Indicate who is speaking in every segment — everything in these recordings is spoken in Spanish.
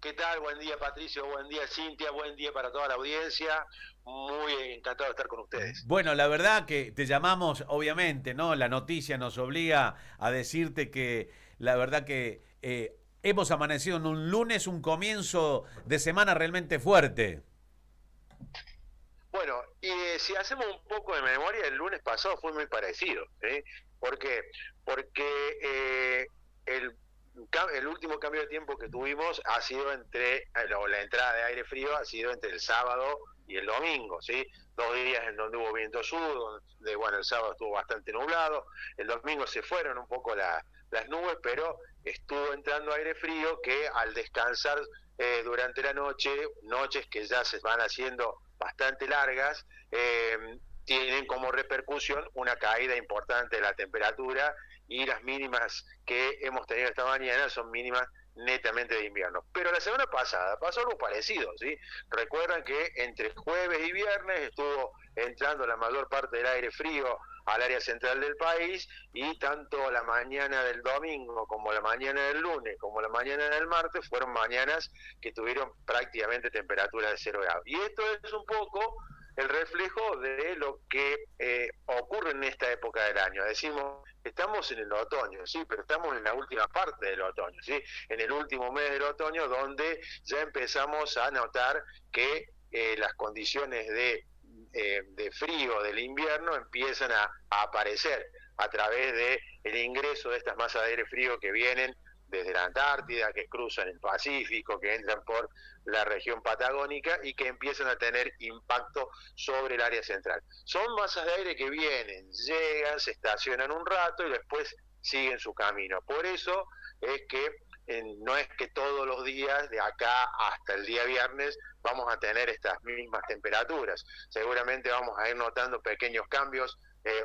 Speaker 1: ¿Qué tal? Buen día, Patricio. Buen día, Cintia. Buen día para toda la audiencia. Muy encantado de estar con ustedes.
Speaker 2: Bueno, la verdad que te llamamos, obviamente, ¿no? La noticia nos obliga a decirte que la verdad que hemos amanecido en un lunes, un comienzo de semana realmente fuerte.
Speaker 1: Bueno, y si hacemos un poco de memoria, el lunes pasado fue muy parecido. ¿Sí? ¿Por qué? Porque el último cambio de tiempo que tuvimos ha sido o la entrada de aire frío ha sido entre el sábado y el domingo, ¿sí? 2 días en donde hubo viento sur, donde, bueno, el sábado estuvo bastante nublado, el domingo se fueron un poco las nubes, pero estuvo entrando aire frío que al descansar durante la noche, noches que ya se van haciendo bastante largas, tienen como repercusión una caída importante de la temperatura y las mínimas que hemos tenido esta mañana son mínimas netamente de invierno. Pero la semana pasada pasó algo parecido, ¿sí? Recuerdan que entre jueves y viernes estuvo entrando la mayor parte del aire frío al área central del país y tanto la mañana del domingo como la mañana del lunes como la mañana del martes fueron mañanas que tuvieron prácticamente temperatura de 0 grados. Y esto es un poco el reflejo de lo que ocurre en esta época del año. Decimos, estamos en el otoño, sí, pero estamos en la última parte del otoño, sí, en el último mes del otoño, donde ya empezamos a notar que las condiciones de frío del invierno empiezan a aparecer a través de el ingreso de estas masas de aire frío que vienen desde la Antártida, que cruzan el Pacífico, que entran por la región patagónica y que empiezan a tener impacto sobre el área central. Son masas de aire que vienen, llegan, se estacionan un rato y después siguen su camino. Por eso es que no es que todos los días de acá hasta el día viernes vamos a tener estas mismas temperaturas. Seguramente vamos a ir notando pequeños cambios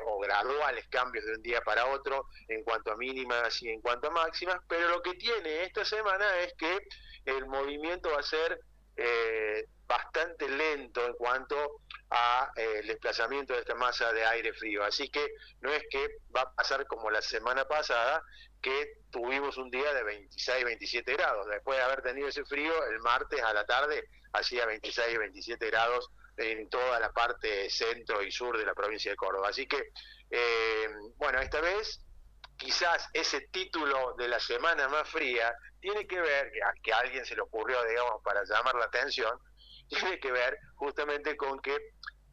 Speaker 1: o graduales cambios de un día para otro en cuanto a mínimas y en cuanto a máximas, pero lo que tiene esta semana es que el movimiento va a ser bastante lento en cuanto a el desplazamiento de esta masa de aire frío. Así que no es que va a pasar como la semana pasada, que tuvimos un día de 26, 27 grados. Después de haber tenido ese frío, el martes a la tarde hacía 26, 27 grados en toda la parte centro y sur de la provincia de Córdoba. Así que, bueno, esta vez quizás ese título de la semana más fría tiene que ver, que a alguien se le ocurrió, digamos, para llamar la atención, tiene que ver justamente con que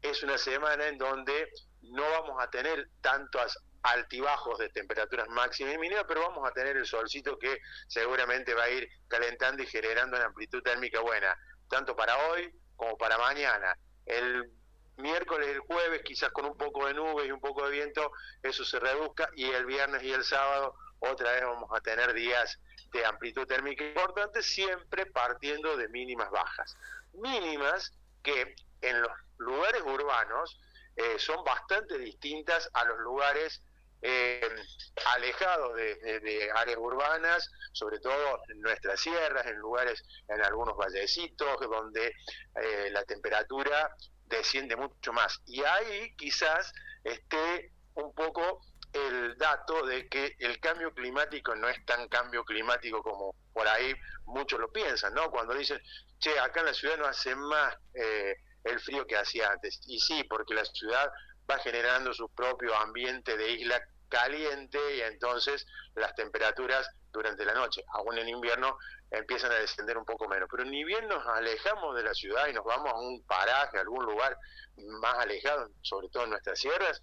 Speaker 1: es una semana en donde no vamos a tener tantos altibajos de temperaturas máximas y mínimas, pero vamos a tener el solcito que seguramente va a ir calentando y generando una amplitud térmica buena, tanto para hoy como para mañana. El miércoles y el jueves, quizás con un poco de nubes y un poco de viento, eso se reduzca, y el viernes y el sábado otra vez vamos a tener días de amplitud térmica importante, siempre partiendo de mínimas bajas. Mínimas que en los lugares urbanos son bastante distintas a los lugares eh, alejados de áreas urbanas, sobre todo en nuestras sierras, en lugares, en algunos vallecitos, donde la temperatura desciende mucho más. Y ahí quizás esté un poco el dato de que el cambio climático no es tan cambio climático como por ahí muchos lo piensan, ¿no? Cuando dicen, che, acá en la ciudad no hace más el frío que hacía antes. Y sí, porque la ciudad va generando su propio ambiente de isla caliente y entonces las temperaturas durante la noche, aún en invierno, empiezan a descender un poco menos. Pero ni bien nos alejamos de la ciudad y nos vamos a un paraje, a algún lugar más alejado, sobre todo en nuestras sierras,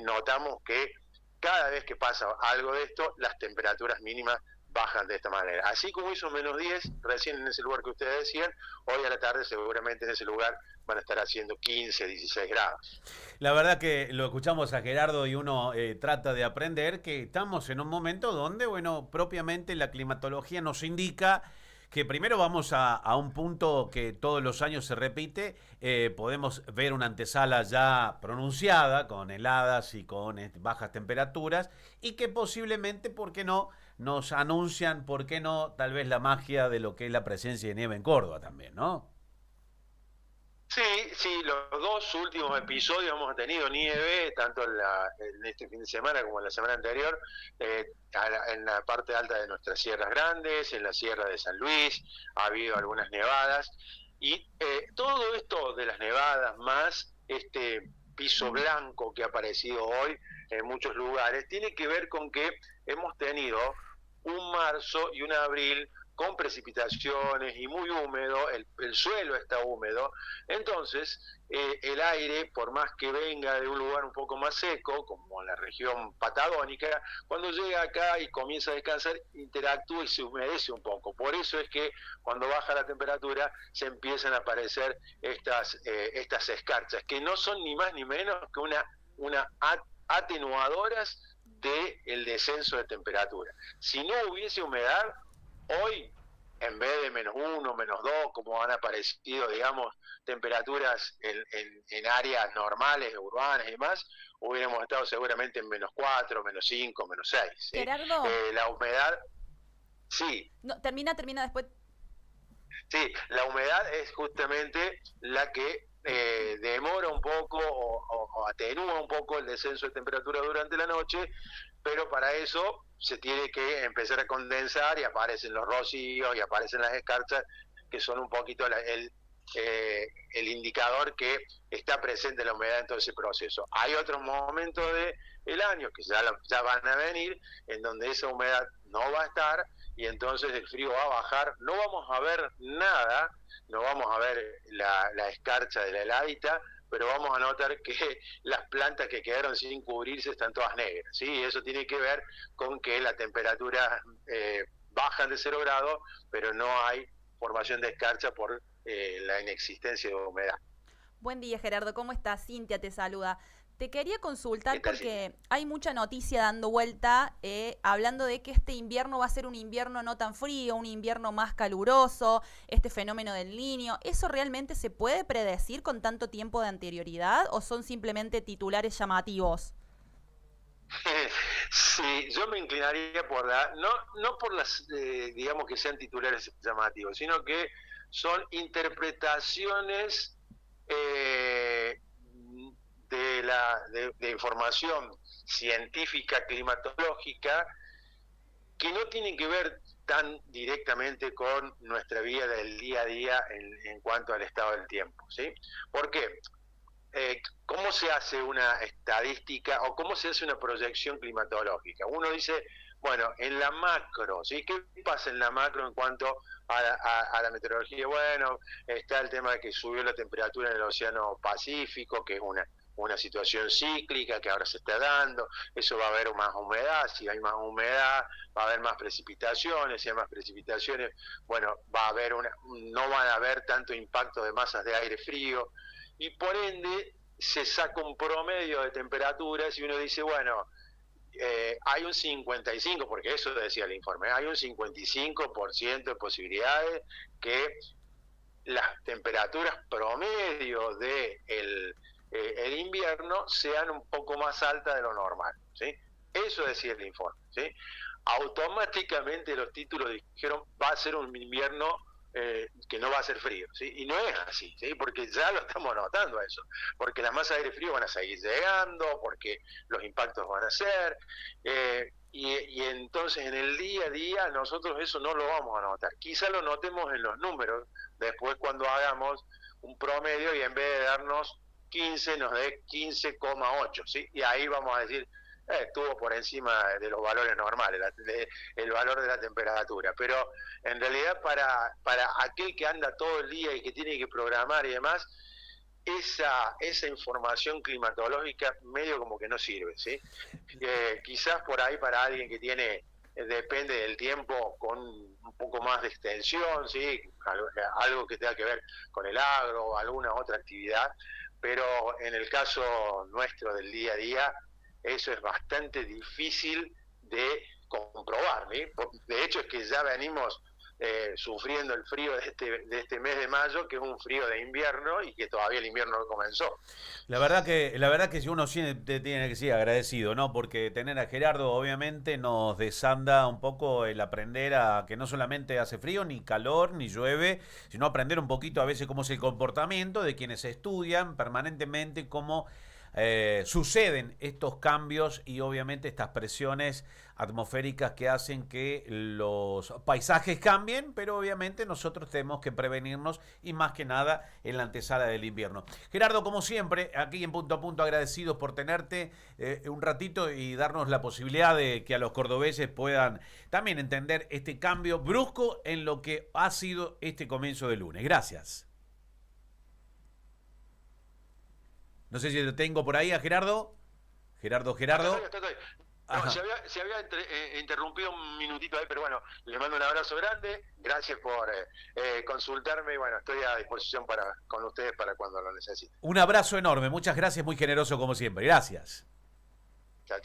Speaker 1: notamos que cada vez que pasa algo de esto, las temperaturas mínimas bajan de esta manera. Así como hizo -10 recién en ese lugar que ustedes decían, hoy a la tarde seguramente en ese lugar van a estar haciendo 15, 16 grados.
Speaker 2: La verdad que lo escuchamos a Gerardo y uno trata de aprender que estamos en un momento donde, bueno, propiamente la climatología nos indica que primero vamos a un punto que todos los años se repite, podemos ver una antesala ya pronunciada con heladas y con bajas temperaturas y que posiblemente, ¿por qué no?, nos anuncian, ¿por qué no?, tal vez la magia de lo que es la presencia de nieve en Córdoba también, ¿no?
Speaker 1: Sí, sí, los dos últimos episodios hemos tenido nieve, tanto en este fin de semana como en la semana anterior, en la parte alta de nuestras sierras grandes, en la sierra de San Luis, ha habido algunas nevadas, y todo esto de las nevadas, más este piso blanco que ha aparecido hoy en muchos lugares, tiene que ver con que hemos tenido un marzo y un abril con precipitaciones y muy húmedo, el suelo está húmedo, entonces el aire, por más que venga de un lugar un poco más seco, como la región patagónica, cuando llega acá y comienza a descansar, interactúa y se humedece un poco. Por eso es que cuando baja la temperatura se empiezan a aparecer estas escarchas, que no son ni más ni menos que una atenuadoras del descenso de temperatura. Si no hubiese humedad, hoy, en vez de -1, -2, como han aparecido, digamos, temperaturas en áreas normales, urbanas y demás, hubiéramos estado seguramente en -4, -5, -6. ¿Sí?
Speaker 3: Gerardo.
Speaker 1: La humedad, sí.
Speaker 3: No, termina después.
Speaker 1: Sí, la humedad es justamente la que demora un poco o atenúa un poco el descenso de temperatura durante la noche, pero para eso se tiene que empezar a condensar y aparecen los rocíos y aparecen las escarchas, que son un poquito el indicador que está presente la humedad en todo ese proceso. Hay otros momentos del año que ya van a venir, en donde esa humedad no va a estar, y entonces el frío va a bajar, no vamos a ver nada, no vamos a ver la escarcha de la heladita, pero vamos a notar que las plantas que quedaron sin cubrirse están todas negras, ¿sí? Eso tiene que ver con que la temperatura bajan de 0 grados, pero no hay formación de escarcha por la inexistencia de humedad.
Speaker 3: Buen día, Gerardo, ¿cómo estás? Cintia te saluda. Te quería consultar
Speaker 1: tal,
Speaker 3: porque hay mucha noticia dando vuelta, hablando de que este invierno va a ser un invierno no tan frío, un invierno más caluroso, este fenómeno del Niño. ¿Eso realmente se puede predecir con tanto tiempo de anterioridad o son simplemente titulares llamativos?
Speaker 1: Sí, yo me inclinaría por no por las, digamos, que sean titulares llamativos, sino que son interpretaciones de información científica climatológica que no tienen que ver tan directamente con nuestra vida del día a día en cuanto al estado del tiempo, ¿sí? ¿Por qué? ¿Cómo se hace una estadística o cómo se hace una proyección climatológica? Uno dice, bueno, en la macro, ¿sí? ¿Qué pasa en la macro en cuanto a la meteorología? Bueno, está el tema de que subió la temperatura en el Océano Pacífico, que es una situación cíclica que ahora se está dando, eso va a haber más humedad, si hay más humedad, va a haber más precipitaciones, si hay más precipitaciones, bueno, no van a haber tanto impacto de masas de aire frío, y por ende se saca un promedio de temperaturas y uno dice, bueno, hay un 55, porque eso decía el informe, hay un 55% de posibilidades que las temperaturas promedio de el invierno sean un poco más altas de lo normal, ¿sí? Eso decía el informe, ¿sí? Automáticamente los títulos dijeron, va a ser un invierno que no va a ser frío, ¿sí? Y no es así, ¿sí? Porque ya lo estamos notando eso, porque las masas de aire frío van a seguir llegando, porque los impactos van a ser, y entonces en el día a día nosotros eso no lo vamos a notar. Quizá lo notemos en los números, después cuando hagamos un promedio y en vez de darnos 15 nos dé 15,8, ¿sí? Y ahí vamos a decir, estuvo por encima de los valores normales, el valor de la temperatura, pero en realidad para aquel que anda todo el día y que tiene que programar y demás, esa información climatológica medio como que no sirve, ¿sí? Quizás por ahí para alguien que depende del tiempo con un poco más de extensión, ¿sí? Algo que tenga que ver con el agro o alguna otra actividad, pero en el caso nuestro del día a día, eso es bastante difícil de comprobar, ¿sí? De hecho es que ya venimos sufriendo el frío de este mes de mayo, que es un frío de invierno y que todavía el invierno no comenzó.
Speaker 2: La verdad que uno siempre tiene que ser agradecido, ¿no? Porque tener a Gerardo obviamente nos desanda un poco el aprender a que no solamente hace frío, ni calor, ni llueve, sino aprender un poquito a veces cómo es el comportamiento de quienes estudian permanentemente cómo suceden estos cambios y obviamente estas presiones atmosféricas que hacen que los paisajes cambien, pero obviamente nosotros tenemos que prevenirnos y más que nada en la antesala del invierno. Gerardo, como siempre, aquí en Punto a Punto, agradecidos por tenerte un ratito y darnos la posibilidad de que a los cordobeses puedan también entender este cambio brusco en lo que ha sido este comienzo de lunes. Gracias. No sé si lo tengo por ahí a Gerardo. Gerardo.
Speaker 1: Estoy. No, se había interrumpido un minutito ahí, pero bueno, le mando un abrazo grande. Gracias por consultarme y bueno, estoy a disposición con ustedes para cuando lo necesiten.
Speaker 2: Un abrazo enorme. Muchas gracias, muy generoso como siempre. Gracias.
Speaker 1: Chao.